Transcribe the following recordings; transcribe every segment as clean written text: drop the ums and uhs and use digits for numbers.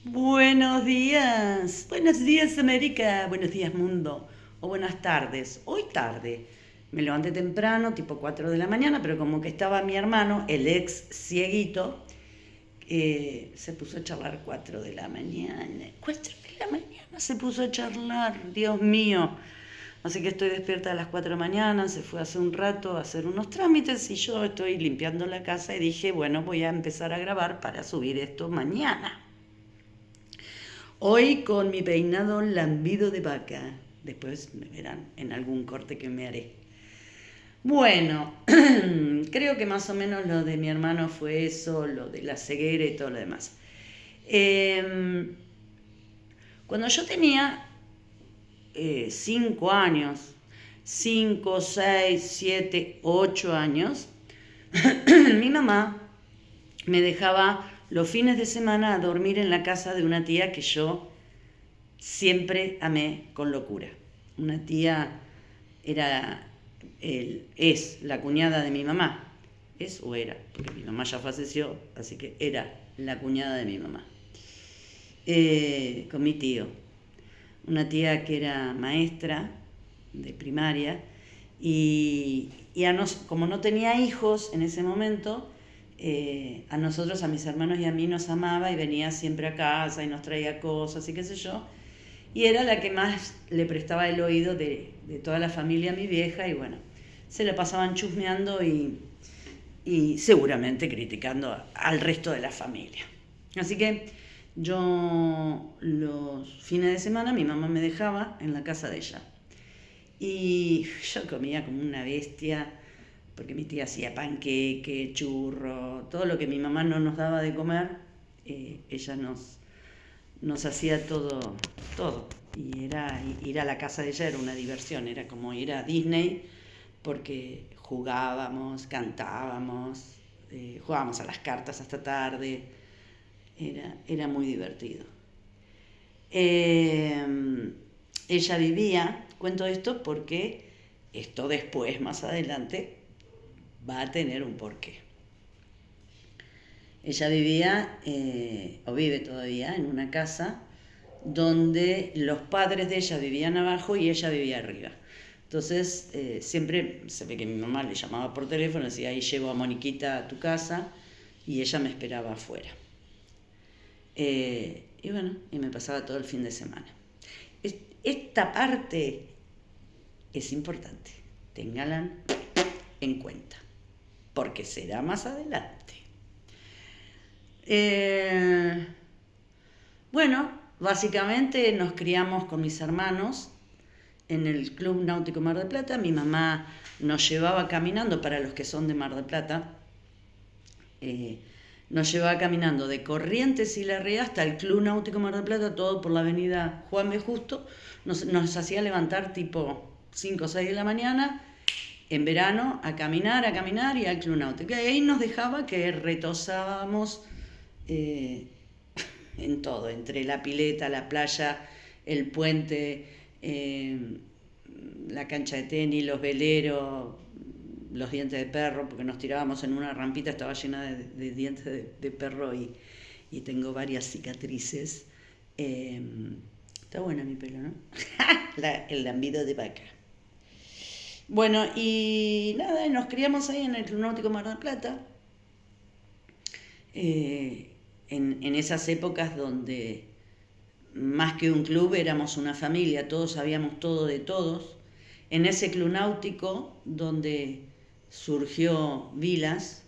Buenos días América, buenos días mundo, o buenas tardes. Hoy tarde, me levanté temprano, tipo 4 de la mañana, pero como que estaba mi hermano, el ex cieguito, se puso a charlar 4 de la mañana. 4 de la mañana se puso a charlar, Dios mío. Así que estoy despierta a las 4 de la mañana, se fue hace un rato a hacer unos trámites y yo estoy limpiando la casa y dije, bueno, voy a empezar a grabar para subir esto mañana. Hoy con mi peinado lambido de vaca. Después me verán en algún corte que me haré. Bueno, creo que más o menos lo de mi hermano fue eso, lo de la ceguera y todo lo demás. Eh, Cuando yo tenía 5 años, 5, 6, 7, 8 años, mi mamá me dejaba los fines de semana a dormir en la casa de una tía que yo siempre amé con locura. Una tía era, es la cuñada de mi mamá. Es o era, porque mi mamá ya falleció, así que era la cuñada de mi mamá. Con mi tío. Una tía que era maestra de primaria y como no tenía hijos en ese momento, a nosotros, a mis hermanos y a mí nos amaba y venía siempre a casa y nos traía cosas y qué sé yo. Y era la que más le prestaba el oído de toda la familia a mi vieja y bueno, se la pasaban chusmeando y seguramente criticando al resto de la familia. Así que yo los fines de semana mi mamá me dejaba en la casa de ella. Y yo comía como una bestia, porque mi tía hacía panqueque, churro, todo lo que mi mamá no nos daba de comer, ella nos hacía todo, todo. Y era ir a la casa de ella era una diversión, era como ir a Disney, porque jugábamos, cantábamos, jugábamos a las cartas hasta tarde, era muy divertido. Ella vivía, cuento esto porque esto después, más adelante, va a tener un porqué. Ella vivía, o vive todavía, en una casa donde los padres de ella vivían abajo y ella vivía arriba. Entonces, siempre se ve que mi mamá le llamaba por teléfono, decía, ahí llevo a Moniquita a tu casa, y ella me esperaba afuera. Y bueno, y me pasaba todo el fin de semana. Esta parte es importante, ténganla en cuenta, porque será más adelante. Bueno, básicamente nos criamos con mis hermanos en el Club Náutico Mar del Plata. Mi mamá nos llevaba caminando, para los que son de Mar del Plata, nos llevaba caminando de Corrientes y Larrea hasta el Club Náutico Mar del Plata, todo por la avenida Juan B. Justo. Nos hacía levantar tipo 5 o 6 de la mañana en verano a caminar y al Club Náutico. Y ahí nos dejaba que retosábamos en todo, entre la pileta, la playa, el puente, la cancha de tenis, los veleros, los dientes de perro, porque nos tirábamos en una rampita, estaba llena de dientes de perro y tengo varias cicatrices. Está bueno mi pelo, ¿no? El lambido de vaca. Bueno, y nada, nos criamos ahí en el Club Náutico Mar del Plata, en esas épocas donde más que un club éramos una familia, todos sabíamos todo de todos. En ese Club Náutico donde surgió Vilas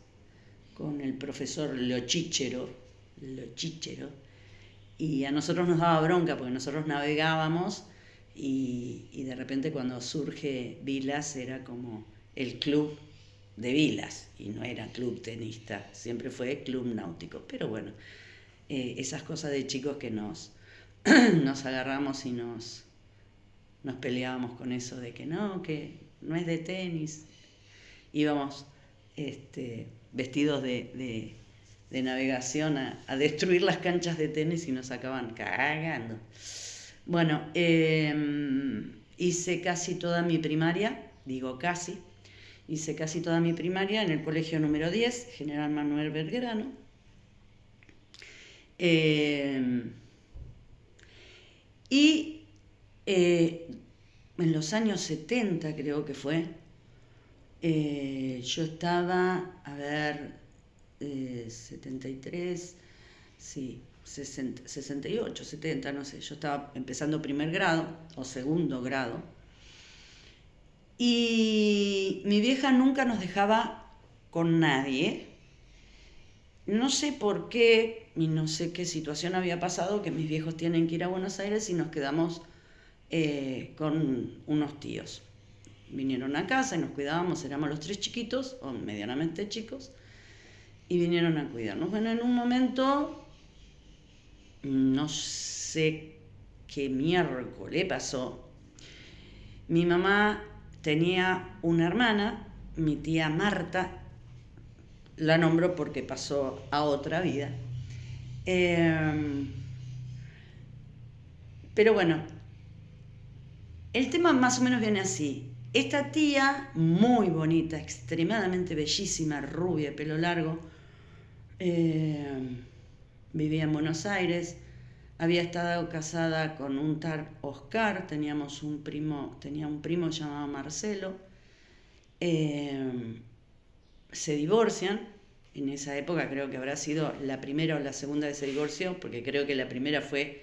con el profesor Lochichero, y a nosotros nos daba bronca porque nosotros navegábamos y de repente cuando surge Vilas era como el club de Vilas y no era club tenista, siempre fue club náutico. Pero bueno, esas cosas de chicos que nos agarramos y nos peleábamos con eso de que no es de tenis. Íbamos vestidos de navegación a destruir las canchas de tenis y nos acaban cagando. Bueno, hice casi toda mi primaria, hice casi toda mi primaria en el colegio número 10, General Manuel Belgrano. los años 70 creo que fue. Yo estaba, 73, sí, 60, 68, 70, no sé, yo estaba empezando primer grado o segundo grado. Y mi vieja nunca nos dejaba con nadie. No sé por qué y no sé qué situación había pasado, que mis viejos tienen que ir a Buenos Aires y nos quedamos con unos tíos. Vinieron a casa y nos cuidábamos, éramos los 3 chiquitos, o medianamente chicos, y vinieron a cuidarnos. Bueno, en un momento, no sé qué miércoles pasó, mi mamá tenía una hermana, mi tía Marta, la nombro porque pasó a otra vida. Pero bueno, el tema más o menos viene así. Esta tía, muy bonita, extremadamente bellísima, rubia, pelo largo, vivía en Buenos Aires, había estado casada con un tal Oscar, tenía un primo llamado Marcelo, se divorcian. En esa época creo que habrá sido la primera o la segunda de ese divorcio, porque creo que la primera fue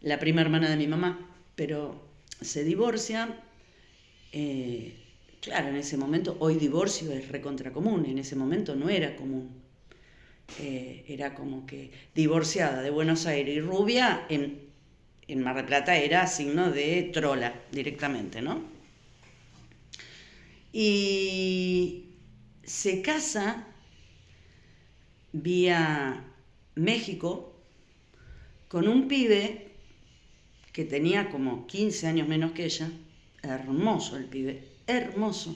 la prima hermana de mi mamá, pero se divorcian. Claro, en ese momento, hoy divorcio es recontra común, en ese momento no era común. Era como que divorciada de Buenos Aires y rubia en Mar del Plata era signo de trola directamente, ¿no? Y se casa vía México con un pibe que tenía como 15 años menos que ella, hermoso el pibe, hermoso,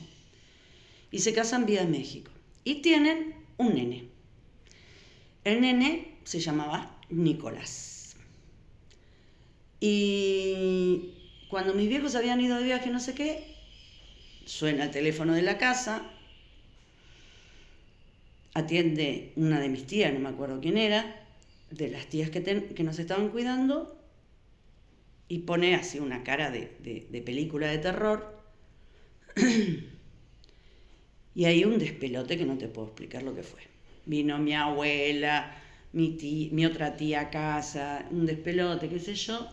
y se casan vía México y tienen un nene. El nene se llamaba Nicolás. Y cuando mis viejos habían ido de viaje, no sé qué, suena el teléfono de la casa, atiende una de mis tías, no me acuerdo quién era, de las tías que nos estaban cuidando, y pone así una cara de película de terror. Y hay un despelote que no te puedo explicar lo que fue. Vino mi abuela, mi otra tía a casa, un despelote, qué sé yo,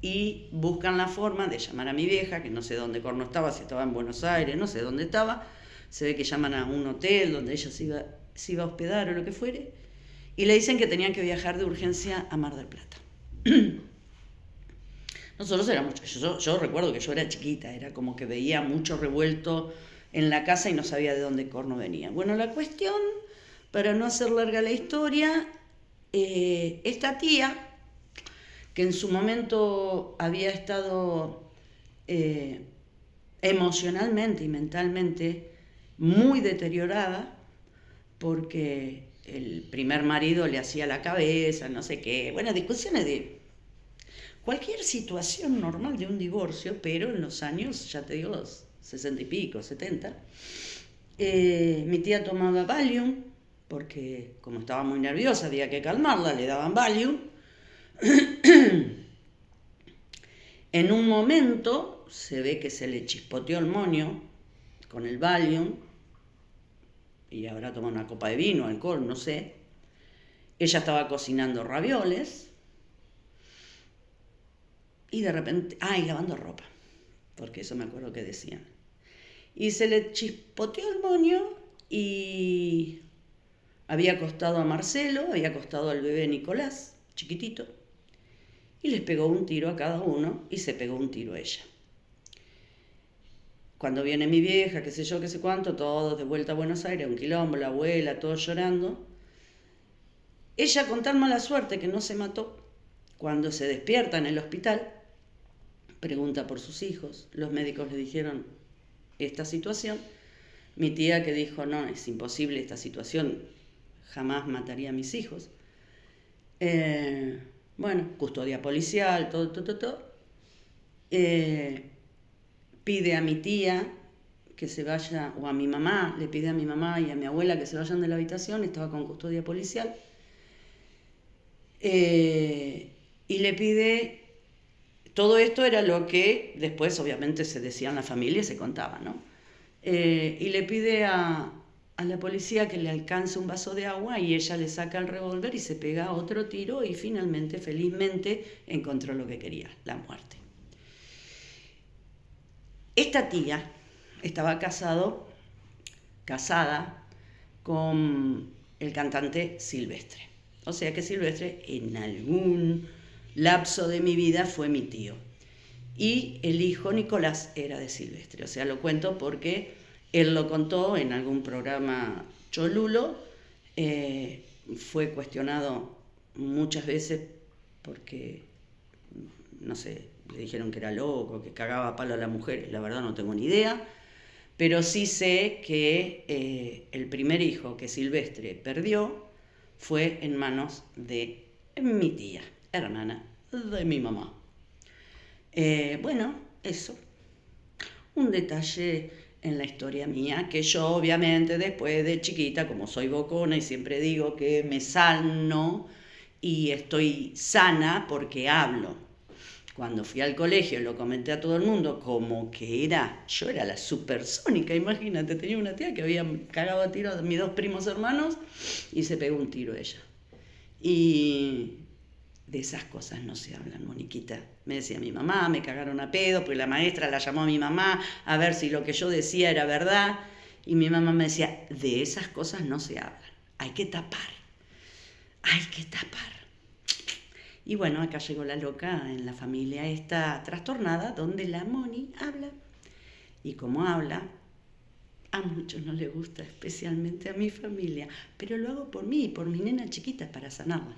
y buscan la forma de llamar a mi vieja, que no sé dónde corno estaba, si estaba en Buenos Aires, no sé dónde estaba. Se ve que llaman a un hotel donde ella se iba a hospedar o lo que fuere, y le dicen que tenían que viajar de urgencia a Mar del Plata. Nosotros éramos, yo recuerdo que yo era chiquita, era como que veía mucho revuelto en la casa y no sabía de dónde corno venía. Bueno, la cuestión, para no hacer larga la historia, esta tía, que en su momento había estado emocionalmente y mentalmente muy deteriorada, porque el primer marido le hacía la cabeza, no sé qué, bueno, discusiones de cualquier situación normal de un divorcio, pero en los años, ya te digo, 60 y pico, 70, mi tía tomaba Valium, porque como estaba muy nerviosa había que calmarla, le daban Valium. En un momento se ve que se le chispoteó el moño con el Valium, y habrá tomado una copa de vino, alcohol, no sé. Ella estaba cocinando ravioles, y de repente, y lavando ropa, porque eso me acuerdo que decían. Y se le chispoteó el moño y había acostado a Marcelo, había acostado al bebé Nicolás, chiquitito, y les pegó un tiro a cada uno y se pegó un tiro a ella. Cuando viene mi vieja, qué sé yo, qué sé cuánto, todos de vuelta a Buenos Aires, un quilombo, la abuela, todos llorando. Ella, con tan mala suerte que no se mató, cuando se despierta en el hospital, pregunta por sus hijos. Los médicos le dijeron esta situación. Mi tía, que dijo, no, es imposible esta situación, jamás mataría a mis hijos. Bueno, custodia policial, todo. Pide a mi tía que se vaya, o a mi mamá, le pide a mi mamá y a mi abuela que se vayan de la habitación, estaba con custodia policial. Y le pide todo esto era lo que después obviamente se decía en la familia y se contaba, ¿no? Y le pide a la policía que le alcance un vaso de agua y ella le saca el revólver y se pega otro tiro y finalmente, felizmente, encontró lo que quería, la muerte. Esta tía estaba casada con el cantante Silvestre. O sea que Silvestre en algún lapso de mi vida fue mi tío. Y el hijo Nicolás era de Silvestre. O sea, lo cuento porque él lo contó en algún programa cholulo. Fue cuestionado muchas veces porque, no sé, le dijeron que era loco, que cagaba a palo a las mujeres. La verdad no tengo ni idea. Pero sí sé que el primer hijo que Silvestre perdió fue en manos de mi tía, hermana de mi mamá. Bueno, eso. Un detalle en la historia mía, que yo obviamente después de chiquita, como soy bocona y siempre digo que me sano y estoy sana porque hablo. Cuando fui al colegio lo comenté a todo el mundo como que yo era la supersónica, imagínate, tenía una tía que había cagado a tiro a mis dos primos hermanos y se pegó un tiro ella. Y de esas cosas no se hablan, Moniquita. Me decía mi mamá, me cagaron a pedo, porque la maestra la llamó a mi mamá a ver si lo que yo decía era verdad. Y mi mamá me decía, de esas cosas no se hablan, hay que tapar. Y bueno, acá llegó la loca en la familia esta trastornada, donde la Moni habla. Y como habla, a muchos no les gusta, especialmente a mi familia. Pero lo hago por mí y por mi nena chiquita para sanarla.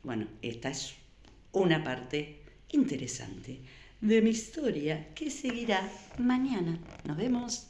Bueno, esta es una parte interesante de mi historia que seguirá mañana. Nos vemos.